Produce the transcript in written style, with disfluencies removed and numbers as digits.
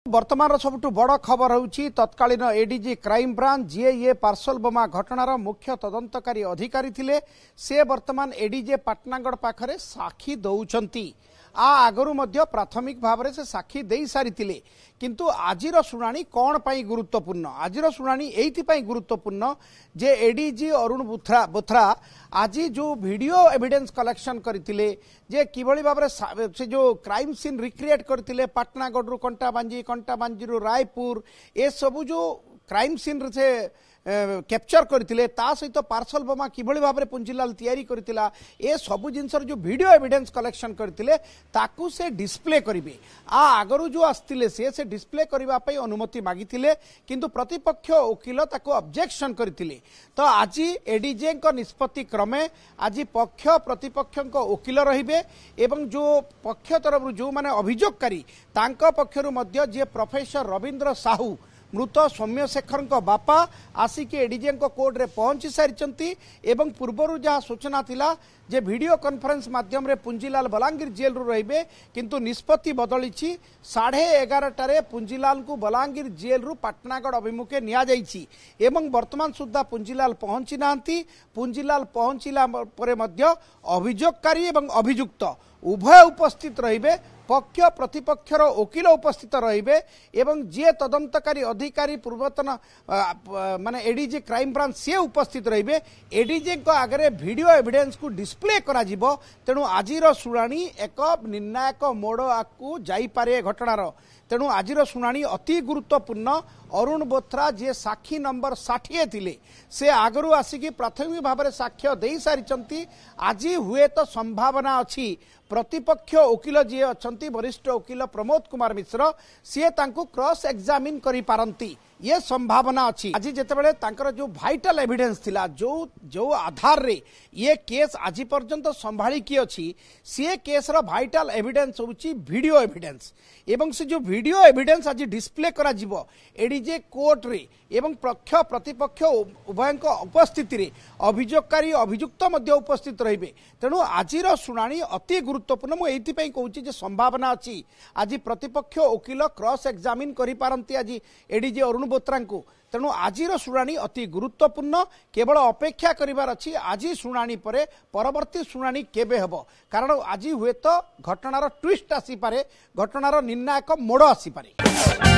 वर्तमान सबुठु बड़ खबर होउछि तत्कालीन एडीजी क्राइम ब्रांच जी ये पार्सल बोमा घटनार मुख्य तदंतकारी अधिकारी थिले से वर्तमान एडीजे पाटनागढ़ पाखरे साक्षी दौचंती आगरु मध्य प्राथमिक भाव से साक्षी दे सारी किंतु आजिर शुणाणी कौन पाई गुरुत्वपूर्ण आजिर शुणाणी एइथिपाई गुरुत्वपूर्ण जे एडीजी अरुण बोथरा आज जो वीडियो एविडेंस कलेक्शन करथिले जे किभली भाव से जो क्राइम सीन रिक्रिएट करथिले पाटनागढ़ कंटाबांजी रायपुर ए सबु जो क्राइम सीन से कैप्चर करथिले ता सहित पार्सल बोमा किभली भाव पुंजीलाल तैयारी करथिला ए सबु जिनसर जो वीडियो एविडेंस कलेक्शन करथिले ताकू से डिस्प्ले करिवे आगरु जो आस्तिले से डिस्प्ले करबा पई अनुमति मागिथिले किंतु प्रतिपक्ष वकील ताकू ऑब्जेक्शन करथिले तो आज एडीजे को निष्पत्ति क्रमे आज पक्ष प्रतिपक्ष वकील रहिबे एवं जो पक्ष तरफ जो माने अभियोगकारी तांको पक्षरु मध्य जे प्रोफेसर रविंद्र साहू मृत सौम्यशेखर बापा आसिक एडीजे कोर्ट रे पहुंची सारी एवं पूर्वर जहाँ सूचना थिला जे वीडियो कॉन्फ्रेंस माध्यम रे पुंजीलाल बलांगीर जेल रु रहिबे किंतु निष्पत्ति बदली 11:30 पुंजीलाल को बलांगीर जेल रु पाटनागढ़ अभिमुखे निया जाइछि एवं वर्तमान सुद्धा पुंजीलाल पहुंची नांती पुंजीलाल पहुंचीला परे मध्य अभियोगकारी एवं अभियुक्त उभय उपस्थित रहिबे पक्ष प्रतिपक्षर वकील उपस्थित रहिबे एवं जे तदंतकारी अधिकारी पूर्वतन माने एडीजे क्राइम ब्रांच से उपस्थित रहिबे एडीजे को आगे वीडियो एविडेंस को डिस्प्ले करा जिवो तेणु आजिर शुणाणी एक निर्णायक मोड़ आकु जाई पारे घटनार तेणु आजिर शुणाणी अति गुरुत्वपूर्ण अरुण बोथरा जे साक्षी नंबर 60 थिले से आगरु आसिकी प्राथमिक भाव में साक्ष्य दे सारी आज हुए तो संभावना अच्छी प्रतिपक्ष वकील जी अच्छा वरिष्ठ वकील प्रमोद कुमार मिश्र सी क्रॉस एग्जामिन करि पारंती ये संभावना अच्छी आज जितेबाला तांकर जो वाइटल एविडेंस थिला जो जो आधार रे ये केस आज पर्यंत संभाली की अच्छी सी केस रो वाइटल एविडेंस होउची वीडियो एविडेंस एवं से जो वीडियो एविडेंस आज डिस्प्ले करा जिवो एडीजे कोर्ट रे एवं पक्ष प्रतिपक्ष उभय उपस्थिति रे अभियोगकारी अभियुक्त मध्य उपस्थित रहिबे तेणु आजिर शुणाणी अति गुरुत्वपूर्ण मु एइथिपई कहूची जे संभावना अच्छी आज प्रतिपक्ष वकील क्रॉस एग्जामिन करि पारंती आज एडीजे अरुण बोथरा को तेणु आजिर शुणाणी अति गुरुत्वपूर्ण केवल अपेक्षा करिवार अछि आज शुणाणी परे परवर्ती शुणाणी केबे हबो कारण आज हुए तो घटनार ट्विस्ट आसी पारे घटनार निर्णायक मोड़ आसी पारे।